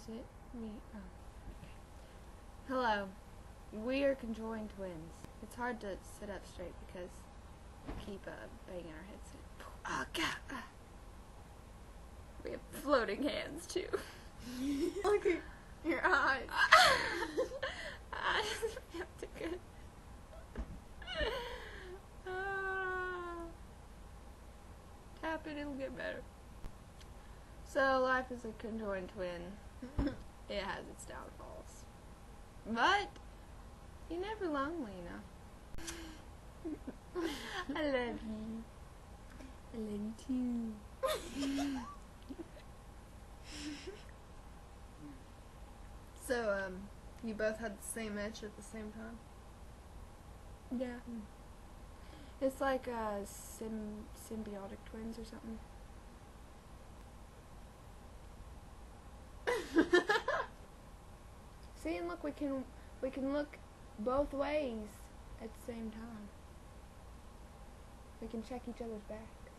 Is it me? Oh. Okay. Hello. We are conjoined twins. It's hard to sit up straight because we keep banging our heads in. Oh, God. We have floating hands, too. Look at your eyes. I just feel too good. Tap it, it'll get better. So, life is a conjoined twin. It has its downfalls. But, you're never lonely, you know. I love you. I love you too. So, you both had the same itch at the same time? Yeah. It's like symbiotic twins or something. See, and look, we can look both ways at the same time. We can check each other's back.